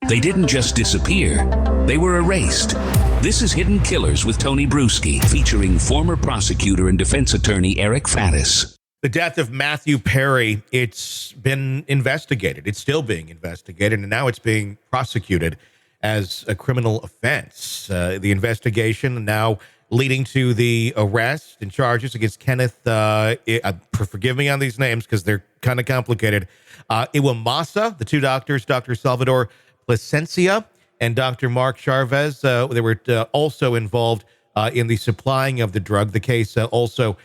They didn't just disappear, they were erased. This is Hidden Killers with Tony Brueski, featuring former prosecutor and defense attorney Eric Faddis. The death of Matthew Perry, it's been investigated. It's still being investigated, and now it's being prosecuted as a criminal offense. The investigation now leading to the arrest and charges against Kenneth, forgive me on these names because they're kind of complicated, Iwamasa, the two doctors, Dr. Salvador Plasencia and Dr. Mark Charvez. They were also involved in the supplying of the drug. The case also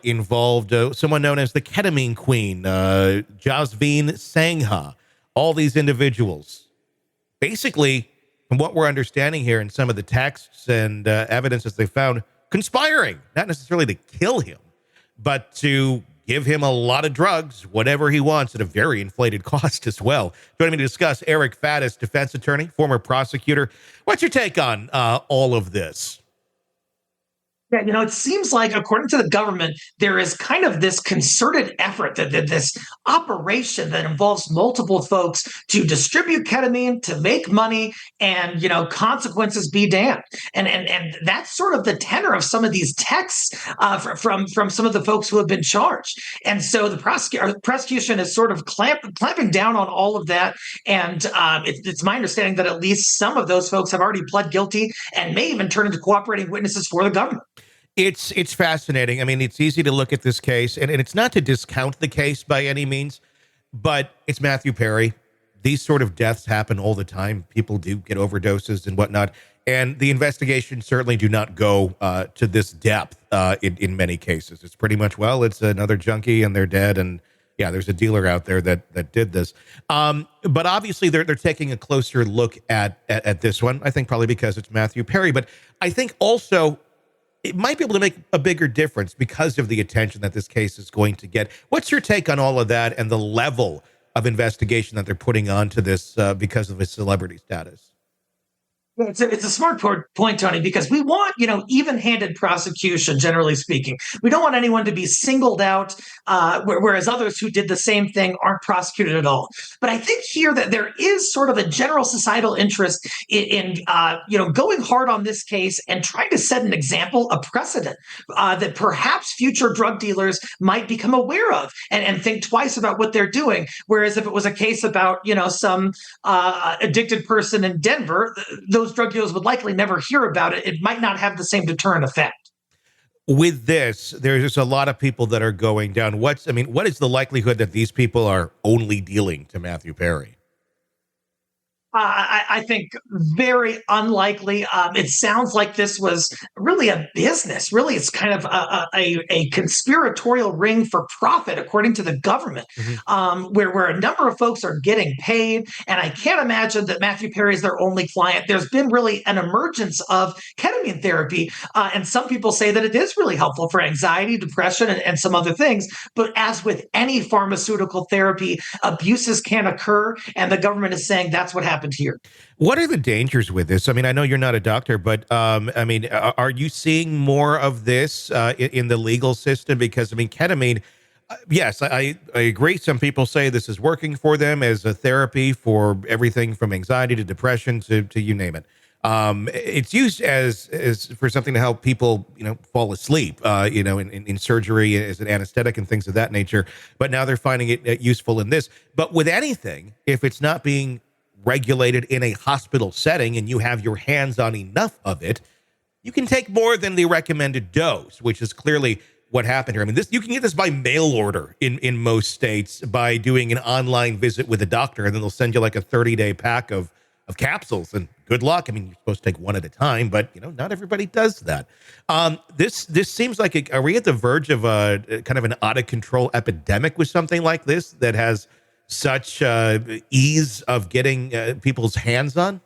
involved someone known as the Ketamine Queen, Jasveen Sangha. All these individuals, basically, from what we're understanding here in some of the texts and evidence that they found, conspiring, not necessarily to kill him, but to give him a lot of drugs, whatever he wants, at a very inflated cost as well. Joining me to discuss, Eric Faddis, defense attorney, former prosecutor. What's your take on all of this? Yeah, it seems like, according to the government, there is kind of this concerted effort, that this operation that involves multiple folks to distribute ketamine, to make money, and, consequences be damned. And that's sort of the tenor of some of these texts from some of the folks who have been charged. And so the prosecution is sort of clamping down on all of that. And it's my understanding that at least some of those folks have already pled guilty and may even turn into cooperating witnesses for the government. It's fascinating. I mean, it's easy to look at this case, and it's not to discount the case by any means, but it's Matthew Perry. These sort of deaths happen all the time. People do get overdoses and whatnot, and the investigations certainly do not go to this depth in many cases. It's pretty much, well, it's another junkie and they're dead, and yeah, there's a dealer out there that did this. But obviously, they're taking a closer look at this one, I think probably because it's Matthew Perry, but I think also it might be able to make a bigger difference because of the attention that this case is going to get. What's your take on all of that and the level of investigation that they're putting onto this because of his celebrity status? It's a smart point, Tony, because we want, even-handed prosecution, generally speaking. We don't want anyone to be singled out, whereas others who did the same thing aren't prosecuted at all. But I think here that there is sort of a general societal interest in going hard on this case and trying to set an example, a precedent that perhaps future drug dealers might become aware of and think twice about what they're doing. Whereas if it was a case about, some addicted person in Denver, those drug dealers would likely never hear about it. It might not have the same deterrent effect. With this, there's a lot of people that are going down. What is the likelihood that these people are only dealing to Matthew Perry? I think very unlikely. It sounds like this was really a business. Really, it's kind of a conspiratorial ring for profit, according to the government, where a number of folks are getting paid. And I can't imagine that Matthew Perry is their only client. There's been really an emergence of ketamine therapy. And some people say that it is really helpful for anxiety, depression, and some other things. But as with any pharmaceutical therapy, abuses can occur. And the government is saying that's what happened here. What are the dangers with this? I mean, I know you're not a doctor, but are you seeing more of this in the legal system? Because ketamine, yes, I agree. Some people say this is working for them as a therapy for everything from anxiety to depression to you name it. It's used as for something to help people, fall asleep, in surgery as an anesthetic and things of that nature. But now they're finding it useful in this. But with anything, if it's not being regulated in a hospital setting and you have your hands on enough of it, you can take more than the recommended dose, which is clearly what happened here. I mean, you can get this by mail order in most states by doing an online visit with a doctor, and then they'll send you like a 30-day pack of capsules, and good luck. I mean, you're supposed to take one at a time, but not everybody does that. This seems like are we at the verge of a kind of an out of control epidemic with something like this that has such ease of getting people's hands on?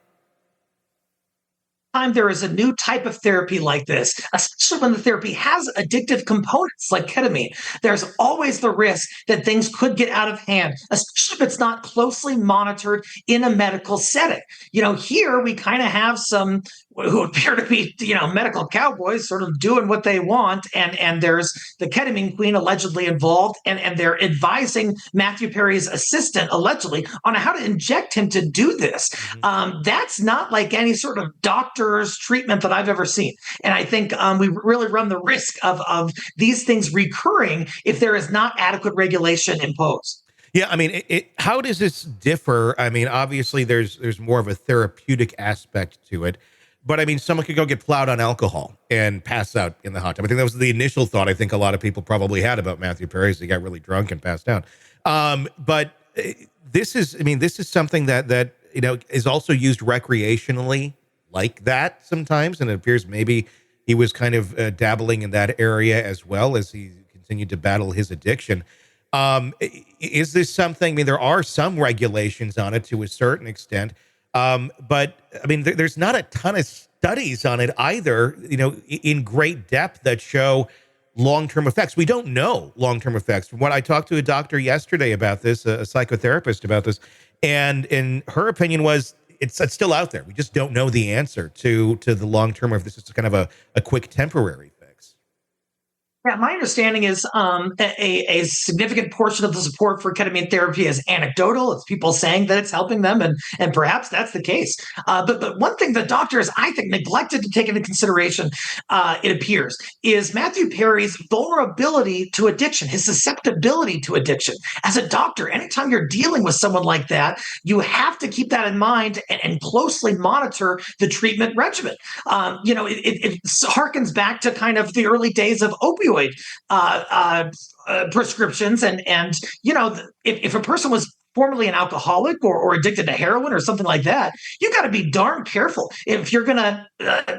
time there is a new type of therapy like this, especially when the therapy has addictive components like ketamine, there's always the risk that things could get out of hand, especially if it's not closely monitored in a medical setting. Here we kind of have some who appear to be, medical cowboys sort of doing what they want. And there's the Ketamine Queen allegedly involved, and they're advising Matthew Perry's assistant allegedly on how to inject him to do this. That's not like any sort of doctor's treatment that I've ever seen. And I think we really run the risk of these things recurring if there is not adequate regulation imposed. Yeah, I mean, how does this differ? I mean, obviously there's more of a therapeutic aspect to it. But I mean, someone could go get plowed on alcohol and pass out in the hot tub. I think that was the initial thought I think a lot of people probably had about Matthew Perry. He got really drunk and passed out. But this is something that is also used recreationally like that sometimes. And it appears maybe he was kind of dabbling in that area as well as he continued to battle his addiction. Is this something, I mean, there are some regulations on it to a certain extent. But I mean, there's not a ton of studies on it either, in great depth that show long-term effects. We don't know long-term effects. From what I talked to a doctor yesterday about this, a psychotherapist about this, and in her opinion was it's still out there. We just don't know the answer to the long-term, or if this is kind of a quick temporary fix. Yeah, my understanding is a significant portion of the support for ketamine therapy is anecdotal. It's people saying that it's helping them, and perhaps that's the case. But one thing that doctors, I think, neglected to take into consideration, it appears, is Matthew Perry's vulnerability to addiction, his susceptibility to addiction. As a doctor, anytime you're dealing with someone like that, you have to keep that in mind and closely monitor the treatment regimen. It harkens back to kind of the early days of opioid prescriptions, and if a person was formerly an alcoholic or addicted to heroin or something like that, you got to be darn careful if you're going to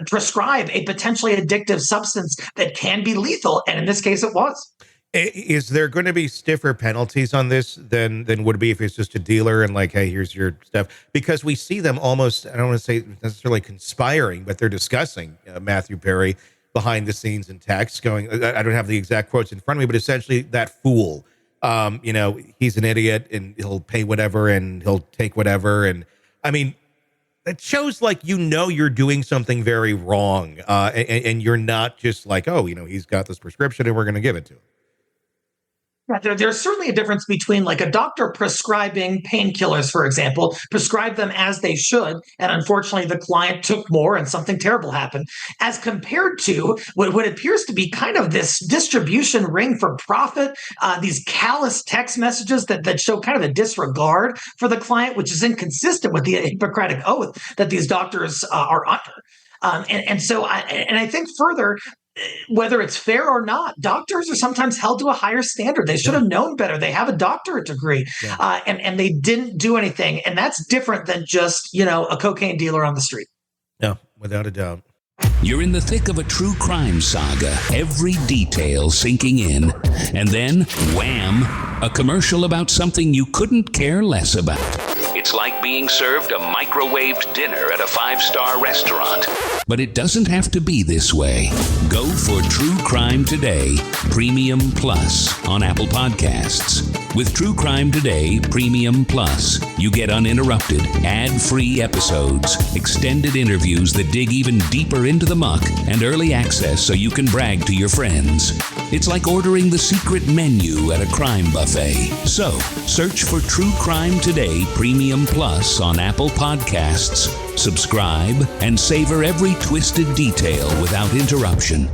prescribe a potentially addictive substance that can be lethal, and in this case it was. Is there going to be stiffer penalties on this than would be if it's just a dealer and like, hey, here's your stuff? Because we see them almost, I don't want to say necessarily conspiring, but they're discussing Matthew Perry behind the scenes in text, going, I don't have the exact quotes in front of me, but essentially that fool, he's an idiot and he'll pay whatever and he'll take whatever. And I mean, that shows like, you're doing something very wrong. And you're not just like, oh, he's got this prescription and we're going to give it to him. There's certainly a difference between like a doctor prescribing painkillers, for example, prescribe them as they should, and unfortunately the client took more and something terrible happened, as compared to what appears to be kind of this distribution ring for profit, these callous text messages that show kind of a disregard for the client, which is inconsistent with the Hippocratic oath that these doctors are under. So I think further, whether it's fair or not, doctors are sometimes held to a higher standard. They should have known better. They have a doctorate degree, and they didn't do anything. And that's different than just, a cocaine dealer on the street. No, without a doubt. You're in the thick of a true crime saga, every detail sinking in, and then, wham, a commercial about something you couldn't care less about. It's like being served a microwaved dinner at a 5-star restaurant. But it doesn't have to be this way. Go for True Crime Today Premium Plus on Apple Podcasts. With True Crime Today Premium Plus, you get uninterrupted, ad-free episodes, extended interviews that dig even deeper into the muck, and early access so you can brag to your friends. It's like ordering the secret menu at a crime buffet. So, search for True Crime Today Premium Plus on Apple Podcasts, subscribe, and savor every twisted detail without interruption.